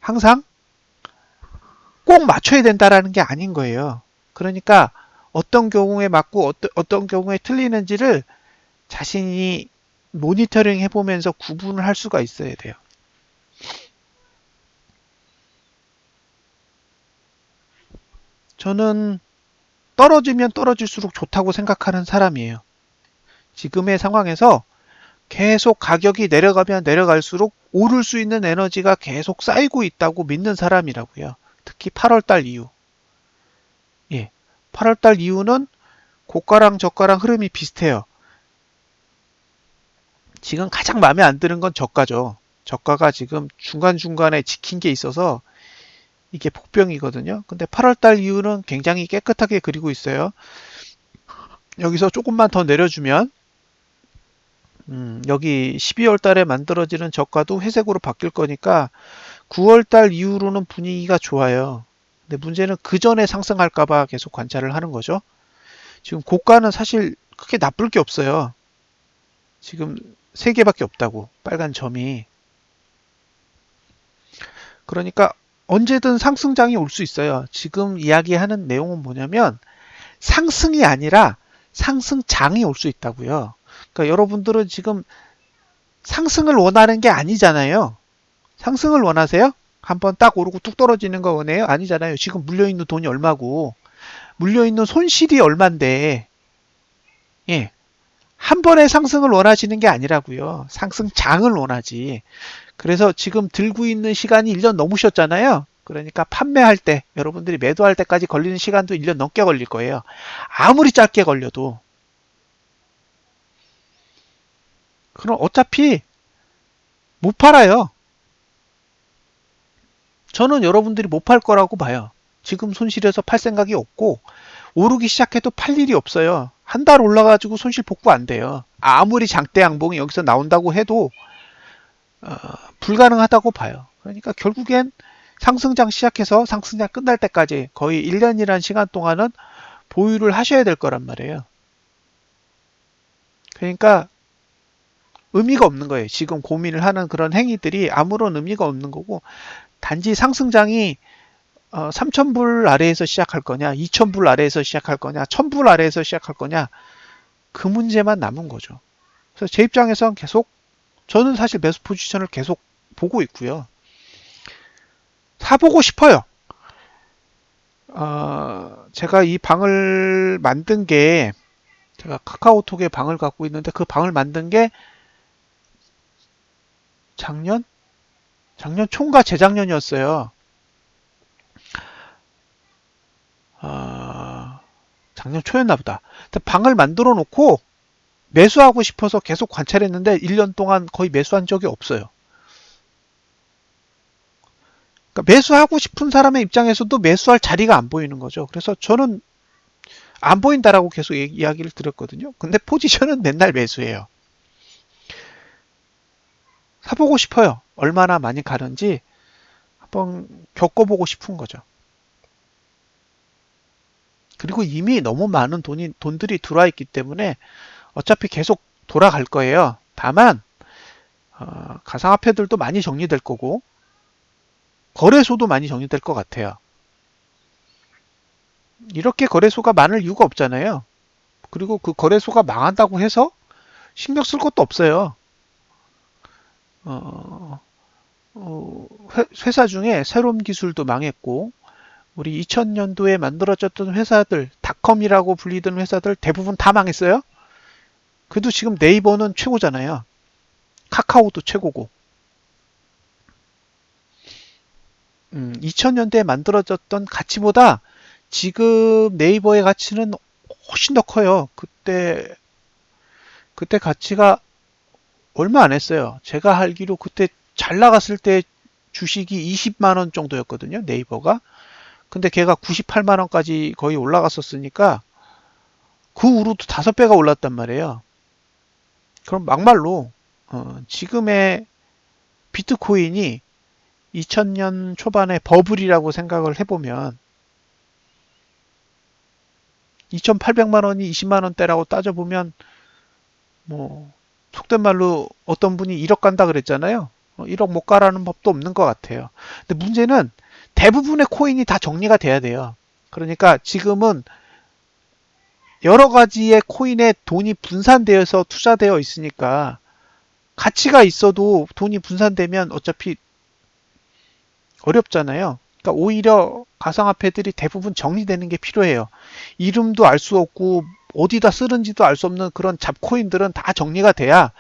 항상 꼭 맞춰야 된다라는 게 아닌 거예요. 그러니까 어떤 경우에 맞고 어떤 경우에 틀리는지를 자신이 모니터링 해보면서 구분을 할 수가 있어야 돼요. 저는 떨어지면 떨어질수록 좋다고 생각하는 사람이에요. 지금의 상황에서 계속 가격이 내려가면 내려갈수록 오를 수 있는 에너지가 계속 쌓이고 있다고 믿는 사람이라고요. 특히 8월달 이후. 예. 8월달 이후는 고가랑 저가랑 흐름이 비슷해요. 지금 가장 마음에 안 드는 건 저가죠. 저가가 지금 중간중간에 지킨 게 있어서 이게 복병이거든요. 근데 8월달 이후는 굉장히 깨끗하게 그리고 있어요. 여기서 조금만 더 내려주면 여기 12월 달에 만들어지는 저가도 회색으로 바뀔 거니까 9월 달 이후로는 분위기가 좋아요. 근데 문제는 그 전에 상승할까봐 계속 관찰을 하는 거죠. 지금 고가는 사실 크게 나쁠 게 없어요. 지금 3개밖에 없다고 빨간 점이. 그러니까 언제든 상승장이 올 수 있어요. 지금 이야기하는 내용은 뭐냐면 상승이 아니라 상승장이 올 수 있다고요. 그러니까 여러분들은 지금 상승을 원하는 게 아니잖아요. 상승을 원하세요? 한번 딱 오르고 뚝 떨어지는 거 원해요? 아니잖아요. 지금 물려있는 돈이 얼마고 물려있는 손실이 얼만데 예, 한 번의 상승을 원하시는 게 아니라고요. 상승장을 원하지. 그래서 지금 들고 있는 시간이 1년 넘으셨잖아요. 그러니까 판매할 때 여러분들이 매도할 때까지 걸리는 시간도 1년 넘게 걸릴 거예요. 아무리 짧게 걸려도 그럼 어차피 못 팔아요. 저는 여러분들이 못 팔 거라고 봐요. 지금 손실해서 팔 생각이 없고, 오르기 시작해도 팔 일이 없어요. 한 달 올라가지고 손실 복구 안 돼요. 아무리 장대 양봉이 여기서 나온다고 해도 어, 불가능하다고 봐요. 그러니까 결국엔 상승장 시작해서 상승장 끝날 때까지 거의 1년이라는 시간 동안은 보유를 하셔야 될 거란 말이에요. 그러니까 의미가 없는 거예요. 지금 고민을 하는 그런 행위들이 아무런 의미가 없는 거고, 단지 상승장이 3,000불 아래에서 시작할 거냐, 2,000불 아래에서 시작할 거냐, 1,000불 아래에서 시작할 거냐, 그 문제만 남은 거죠. 그래서 제 입장에선 계속, 저는 사실 매수 포지션을 계속 보고 있고요. 사보고 싶어요. 제가 이 방을 만든 게, 제가 카카오톡에 방을 갖고 있는데 그 방을 만든 게 작년? 작년 총과 재작년이었어요. 작년 초였나 보다. 방을 만들어 놓고 매수하고 싶어서 계속 관찰했는데 1년 동안 거의 매수한 적이 없어요. 그러니까 매수하고 싶은 사람의 입장에서도 매수할 자리가 안 보이는 거죠. 그래서 저는 안 보인다라고 계속 이야기를 드렸거든요. 근데 포지션은 맨날 매수해요. 사보고 싶어요. 얼마나 많이 가는지 한번 겪어보고 싶은 거죠. 그리고 이미 너무 많은 돈들이 들어와 있기 때문에 어차피 계속 돌아갈 거예요. 다만 가상화폐들도 많이 정리될 거고 거래소도 많이 정리될 것 같아요. 이렇게 거래소가 많을 이유가 없잖아요. 그리고 그 거래소가 망한다고 해서 신경 쓸 것도 없어요. 어, 회사 중에 새로운 기술도 망했고 우리 2000년도에 만들어졌던 회사들, 닷컴이라고 불리던 회사들 대부분 다 망했어요. 그래도 지금 네이버는 최고잖아요. 카카오도 최고고. 2000년대에 만들어졌던 가치보다 지금 네이버의 가치는 훨씬 더 커요. 그때 가치가 얼마 안 했어요. 제가 알기로 그때 잘 나갔을 때 주식이 20만 원 정도였거든요. 네이버가. 근데 걔가 98만 원까지 거의 올라갔었으니까 그 후로도 5배가 올랐단 말이에요. 그럼 막말로 지금의 비트코인이 2000년 초반에 버블이라고 생각을 해보면 2,800만 원이 20만 원대라고 따져보면 뭐 속된 말로 어떤 분이 1억 간다 그랬잖아요. 1억 못 가라는 법도 없는 것 같아요. 근데 문제는 대부분의 코인이 다 정리가 돼야 돼요. 그러니까 지금은 여러 가지의 코인에 돈이 분산되어서 투자되어 있으니까 가치가 있어도 돈이 분산되면 어차피 어렵잖아요. 그러니까 오히려 가상화폐들이 대부분 정리되는 게 필요해요. 이름도 알 수 없고 어디다 쓰는지도 알 수 없는 그런 잡코인들은 다 정리가 돼야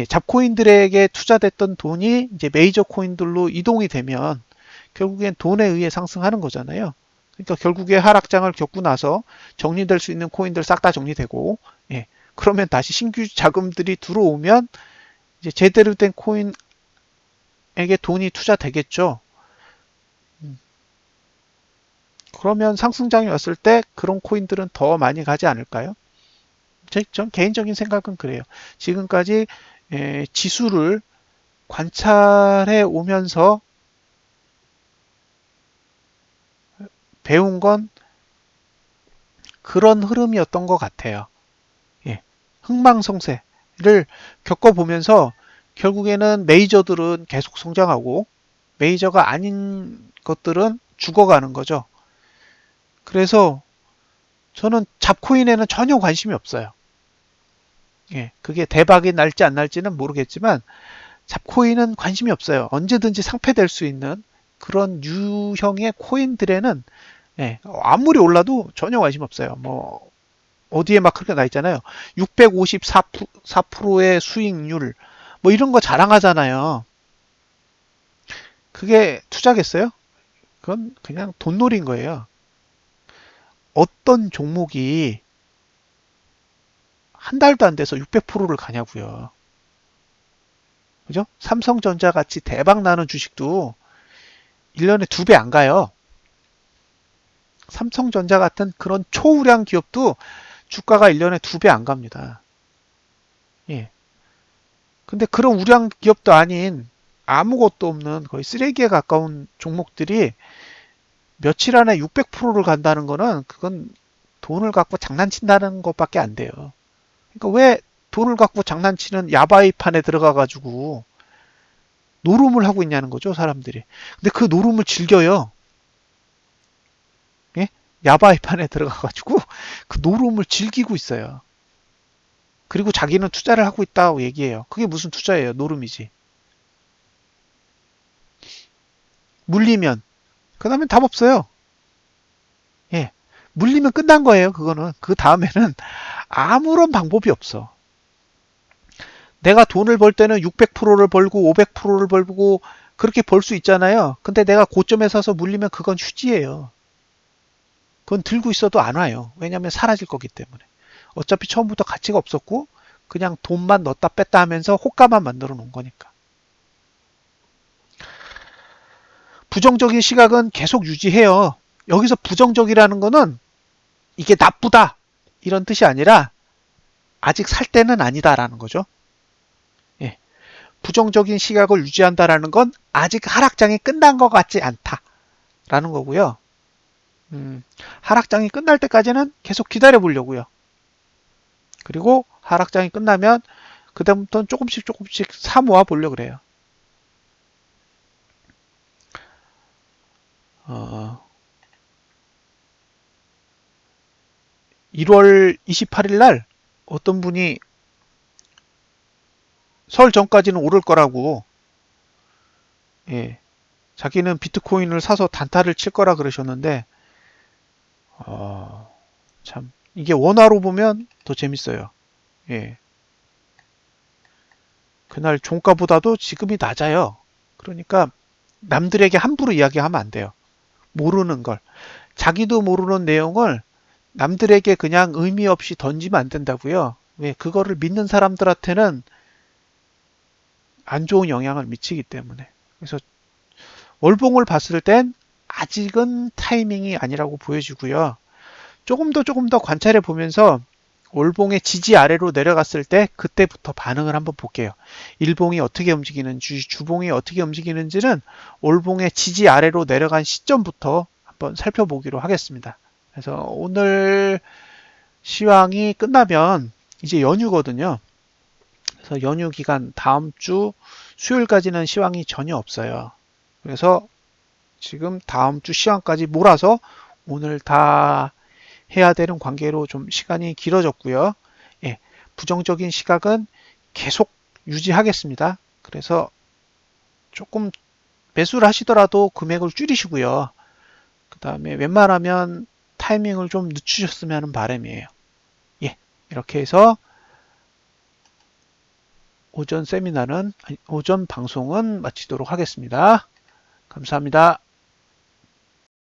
잡코인들에게 투자됐던 돈이 이제 메이저 코인들로 이동이 되면 결국엔 돈에 의해 상승하는 거잖아요. 그러니까 결국에 하락장을 겪고 나서 정리될 수 있는 코인들 싹 다 정리되고, 그러면 다시 신규 자금들이 들어오면 이제 제대로 된 코인에게 돈이 투자되겠죠. 그러면 상승장이 왔을 때 그런 코인들은 더 많이 가지 않을까요? 전 개인적인 생각은 그래요. 지금까지 지수를 관찰해 오면서 배운 건 그런 흐름이었던 것 같아요. 흥망성쇠를 겪어보면서 결국에는 메이저들은 계속 성장하고 메이저가 아닌 것들은 죽어가는 거죠. 그래서 저는 잡코인에는 전혀 관심이 없어요. 그게 대박이 날지 안 날지는 모르겠지만 잡코인은 관심이 없어요. 언제든지 상패될 수 있는 그런 유형의 코인들에는 아무리 올라도 전혀 관심 없어요. 뭐 어디에 막 그렇게 나 있잖아요. 654%의 수익률 뭐 이런 거 자랑하잖아요. 그게 투자겠어요? 그건 그냥 돈놀이인 거예요. 어떤 종목이 한 달도 안 돼서 600%를 가냐고요. 그죠? 삼성전자 같이 대박 나는 주식도 1년에 2배 안 가요. 삼성전자 같은 그런 초우량 기업도 주가가 1년에 2배 안 갑니다. 예. 근데 그런 우량 기업도 아닌 아무것도 없는 거의 쓰레기에 가까운 종목들이 며칠 안에 600%를 간다는 거는 그건 돈을 갖고 장난친다는 것밖에 안 돼요. 그러니까 왜 돈을 갖고 장난치는 야바이판에 들어가 가지고 노름을 하고 있냐는 거죠, 사람들이. 근데 그 노름을 즐겨요. 예? 야바이판에 들어가 가지고 그 노름을 즐기고 있어요. 그리고 자기는 투자를 하고 있다고 얘기해요. 그게 무슨 투자예요? 노름이지. 물리면 그 다음엔 답 없어요. 예. 물리면 끝난 거예요. 그거는. 그 다음에는 아무런 방법이 없어. 내가 돈을 벌 때는 600%를 벌고 500%를 벌고 그렇게 벌 수 있잖아요. 근데 내가 고점에 사서 물리면 그건 휴지예요. 그건 들고 있어도 안 와요. 왜냐하면 사라질 거기 때문에. 어차피 처음부터 가치가 없었고 그냥 돈만 넣었다 뺐다 하면서 호가만 만들어 놓은 거니까. 부정적인 시각은 계속 유지해요. 여기서 부정적이라는 거는 이게 나쁘다 이런 뜻이 아니라 아직 살 때는 아니다라는 거죠. 예. 부정적인 시각을 유지한다라는 건 아직 하락장이 끝난 것 같지 않다라는 거고요. 하락장이 끝날 때까지는 계속 기다려 보려고요. 그리고 하락장이 끝나면 그다음부터는 조금씩 사 모아 보려고 그래요. 1월 28일 날 어떤 분이 설 전까지는 오를 거라고, 예, 자기는 비트코인을 사서 단타를 칠 거라 그러셨는데, 어, 참 이게 원화로 보면 더 재밌어요. 예, 그날 종가보다도 지금이 낮아요. 그러니까 남들에게 함부로 이야기하면 안 돼요. 모르는 걸. 자기도 모르는 내용을 남들에게 그냥 의미 없이 던지면 안 된다고요. 왜? 그거를 믿는 사람들한테는 안 좋은 영향을 미치기 때문에. 그래서 월봉을 봤을 땐 아직은 타이밍이 아니라고 보여지고요. 조금 더 관찰해 보면서 월봉의 지지 아래로 내려갔을 때 그때부터 반응을 한번 볼게요. 일봉이 어떻게 움직이는지, 주봉이 어떻게 움직이는지는 월봉의 지지 아래로 내려간 시점부터 한번 살펴보기로 하겠습니다. 그래서 오늘 시황이 끝나면 이제 연휴거든요. 그래서 연휴 기간 다음 주 수요일까지는 시황이 전혀 없어요. 그래서 지금 다음 주 시황까지 몰아서 오늘 다 해야 되는 관계로 좀 시간이 길어졌고요. 예, 부정적인 시각은 계속 유지하겠습니다. 그래서 조금 매수를 하시더라도 금액을 줄이시고요. 그 다음에 웬만하면 타이밍을 좀 늦추셨으면 하는 바람이에요. 예, 이렇게 해서 오전 방송은 마치도록 하겠습니다. 감사합니다.